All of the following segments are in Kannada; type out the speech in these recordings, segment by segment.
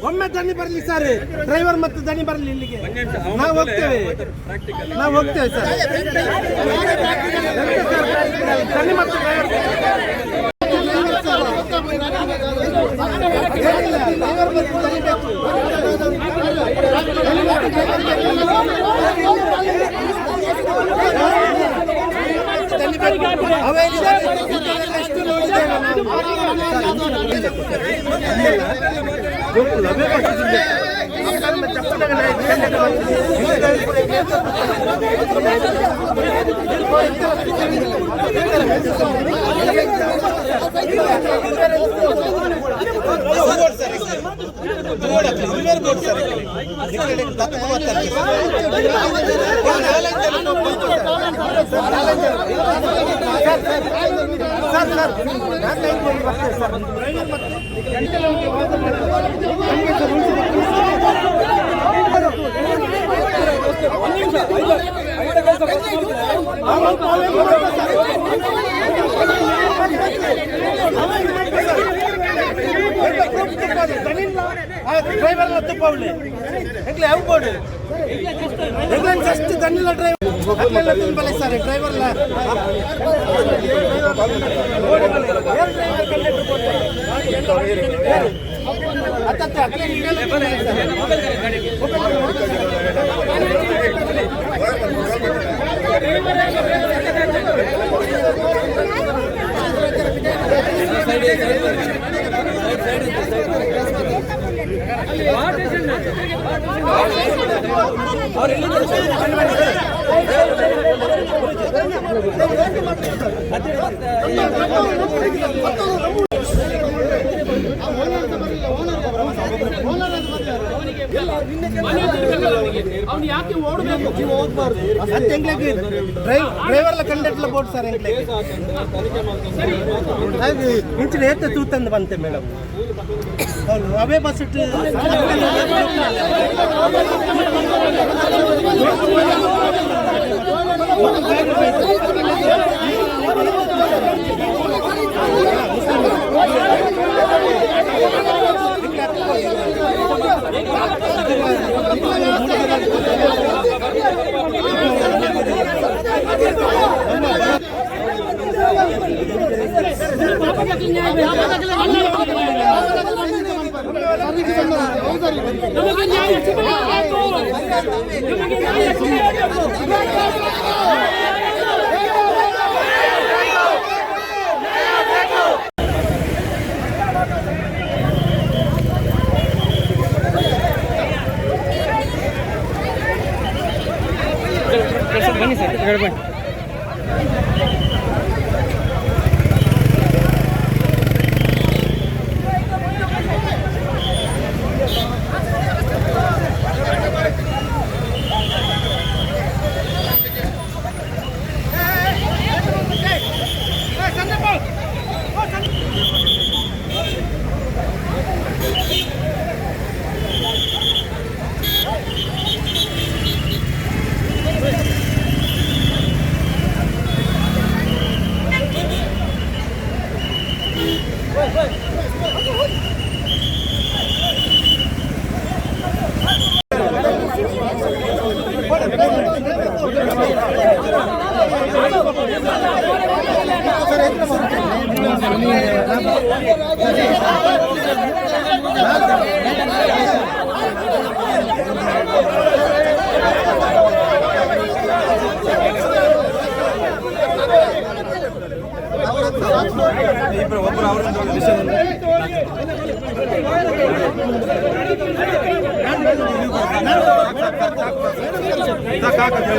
ಒಮ್ಮೆ ದನಿ ಬರಲಿ ಸರ್, ಡ್ರೈವರ್ ಮತ್ತು ದನಿ ಬರಲಿ ಇಲ್ಲಿಗೆ. ನಾವು ಹೋಗ್ತೇವೆ ಸರ್. ದನಿ ಮತ್ತು ಡ್ರೈವರ್ ಡ್ರೈವರ್ ತುಪ್ಪವಳೆ ಹೆಂಗ್ಲೆ ಹೋಗ್ಬೋದು ಜಸ್ಟ್ ದನ್ನಿಲ್ಲ ಡ್ರೈವರ್ ತುಂಬಲೇ ಸರ್ ಡ್ರೈವರ್ ಡ್ರೈವರ್ಲ ಕಂಡಕ್ಟರ್ ಬೋರ್ಡ್ ಸರ್ ಇಂಚಿನ ಏತ ತೂತಂದು ಬಂತೆ ಮೇಡಮ್. ಹೌದು ಅವೇ ಬಸ್ ಇಟ್ಟು ಬನ್ನಿ ಸರ್ ಹೇಳ್ಬನ್ನಿ.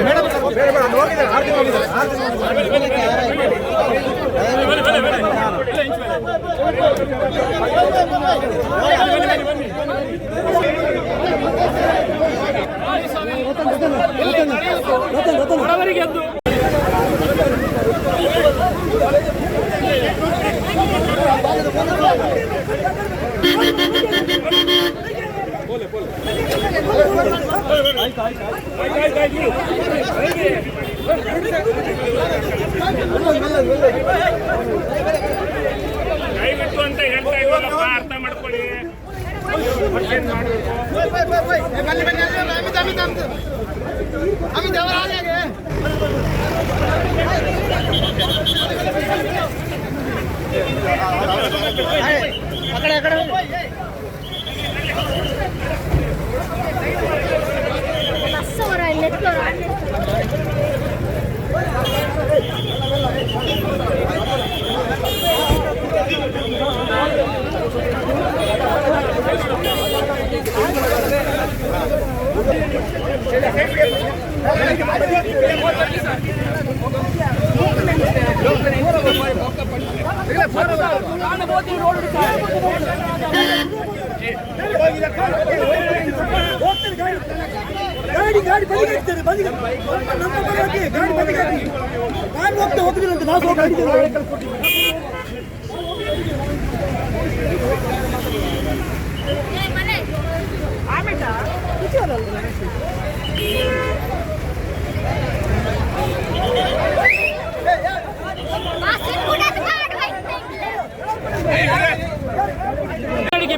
ಮೇಡಮ್ ದಯವಿಟ್ಟು ಅಂತ ಹೇಳ್ತಾ ಇಲ್ವಲ್ಲಪ್ಪ, ಅರ್ಥ ಮಾಡ್ಕೊಳ್ಳಿ. ಗಾಡಿ ಬದಿಗೆ ಹೋಗ್ತಿಲ್ಲ ಅಂತ ನಾವು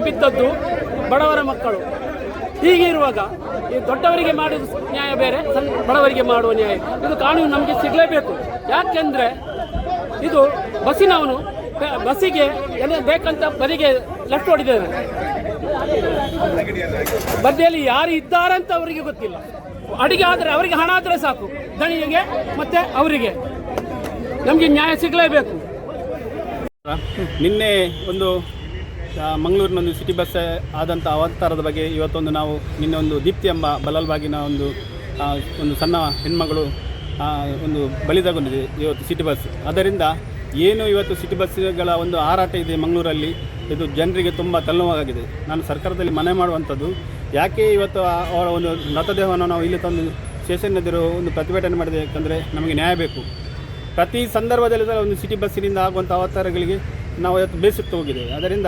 ಬಿದ್ದದ್ದು ಬಡವರ ಮಕ್ಕಳು. ಹೀಗೆ ಇರುವಾಗ ಈ ದೊಡ್ಡವರಿಗೆ ಮಾಡುವ ನ್ಯಾಯ ಬೇರೆ, ಬಡವರಿಗೆ ಮಾಡುವ ನ್ಯಾಯ, ಇದು ಕಾನೂನು ನಮಗೆ ಸಿಗಲೇಬೇಕು. ಯಾಕೆಂದರೆ ಇದು ಬಸ್ಸಿನವನು ಬಸ್ಸಿಗೆ ಎಲ್ಲ ಬೇಕಂತ ಬದಿಗೆ ಲೆಫ್ಟ್ ಹೊಡಿದ್ದಾನೆ, ಬದಿಯಲ್ಲಿ ಯಾರು ಇದ್ದಾರಂತ ಅವರಿಗೆ ಗೊತ್ತಿಲ್ಲ. ಅಡಿಗೆ ಆದರೆ ಅವರಿಗೆ ಹಣ ಆದರೆ ಸಾಕು, ದಣಿಗೆ ಮತ್ತೆ ಅವರಿಗೆ. ನಮಗೆ ನ್ಯಾಯ ಸಿಗಲೇಬೇಕು. ನಿನ್ನೆ ಒಂದು ಮಂಗಳೂರಿನೊಂದು ಸಿಟಿ ಬಸ್ ಆದಂಥ ಅವತಾರದ ಬಗ್ಗೆ ಇವತ್ತೊಂದು ನಾವು ನಿನ್ನೆ ಒಂದು ದೀಪ್ತಿ ಎಂಬ ಬಲಲ್ಬಾಗಿನ ಒಂದು ಸಣ್ಣ ಹೆಣ್ಮಗಳು ಒಂದು ಬಲಿದಾಗೊಂಡಿದೆ ಇವತ್ತು ಸಿಟಿ ಬಸ್. ಅದರಿಂದ ಏನು ಇವತ್ತು ಸಿಟಿ ಬಸ್ಗಳ ಒಂದು ಹಾರಾಟ ಇದೆ ಮಂಗಳೂರಲ್ಲಿ, ಇದು ಜನರಿಗೆ ತುಂಬ ತಲೆನೋವಾಗಿದೆ. ನಾನು ಸರ್ಕಾರದಲ್ಲಿ ಮನವಿ ಮಾಡುವಂಥದ್ದು, ಯಾಕೆ ಇವತ್ತು ಅವರ ಒಂದು ಮೃತದೇಹವನ್ನು ನಾವು ಇಲ್ಲಿ ತಂದು ಸ್ಟೇಷನ್ ಎದುರು ಒಂದು ಪ್ರತಿಭಟನೆ ಮಾಡಿದೆ, ಯಾಕಂದರೆ ನಮಗೆ ನ್ಯಾಯ ಬೇಕು. ಪ್ರತಿ ಸಂದರ್ಭದಲ್ಲಿ ಒಂದು ಸಿಟಿ ಬಸ್ಸಿನಿಂದ ಆಗುವಂಥ ಅವತಾರಗಳಿಗೆ ನಾವು ಇವತ್ತು ಬೇಸತ್ತು ಹೋಗಿದೆ. ಅದರಿಂದ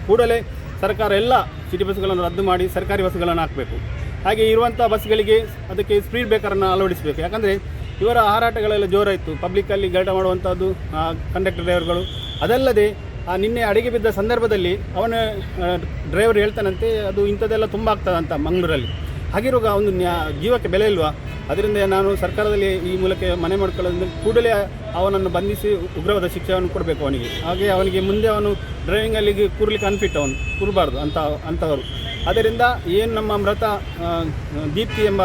ಕೂಡಲೇ ಸರ್ಕಾರ ಎಲ್ಲ ಸಿಟಿ ಬಸ್ಗಳನ್ನು ರದ್ದು ಮಾಡಿ ಸರ್ಕಾರಿ ಬಸ್ಗಳನ್ನು ಹಾಕಬೇಕು. ಹಾಗೆ ಇರುವಂಥ ಬಸ್ಗಳಿಗೆ ಅದಕ್ಕೆ ಸ್ಪೀಡ್ ಬ್ರೇಕರನ್ನು ಅಳವಡಿಸಬೇಕು. ಯಾಕಂದರೆ ಇವರ ಹಾರಾಟಗಳೆಲ್ಲ ಜೋರಾಯಿತು, ಪಬ್ಲಿಕ್ಕಲ್ಲಿ ಗಲಾಟೆ ಮಾಡುವಂಥದ್ದು ಕಂಡಕ್ಟರ್ ಡ್ರೈವರ್ಗಳು. ಅದಲ್ಲದೆ ನಿನ್ನೆ ಅಡಿಗೆ ಬಿದ್ದ ಸಂದರ್ಭದಲ್ಲಿ ಅವನ ಡ್ರೈವರ್ ಹೇಳ್ತಾನಂತೆ ಅದು ಇಂಥದ್ದೆಲ್ಲ ತುಂಬ ಆಗ್ತದಂತ ಮಂಗಳೂರಲ್ಲಿ. ಹಾಗಿರುವಾಗ ಒಂದು ಜೀವಕ್ಕೆ ಬೆಲೆ ಇಲ್ವಾ? ಅದರಿಂದ ನಾನು ಸರ್ಕಾರದಲ್ಲಿ ಈ ಮೂಲಕ ಮನೆ ಮಾಡ್ಕೊಳ್ಳೋದ್ರಿಂದ ಕೂಡಲೇ ಅವನನ್ನು ಬಂಧಿಸಿ ಉಗ್ರವಾದ ಶಿಕ್ಷೆಯನ್ನು ಕೊಡಬೇಕು ಅವನಿಗೆ. ಹಾಗೆ ಅವನಿಗೆ ಮುಂದೆ ಅವನು ಡ್ರೈವಿಂಗಲ್ಲಿ ಕೂರ್ಲಿಕ್ಕೆ ಅನ್ಫಿಟ್, ಅವನು ಕೂರಬಾರ್ದು ಅಂಥವರು. ಅದರಿಂದ ಏನು ನಮ್ಮ ಮೃತ ದೀಪ್ತಿ ಎಂಬ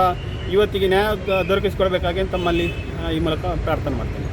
ಯುವತಿಗೆ ನ್ಯಾಯ ದೊರಕಿಸಿಕೊಡಬೇಕಾಗಿ ತಮ್ಮಲ್ಲಿ ಈ ಮೂಲಕ ಪ್ರಾರ್ಥನೆ ಮಾಡ್ತೇನೆ.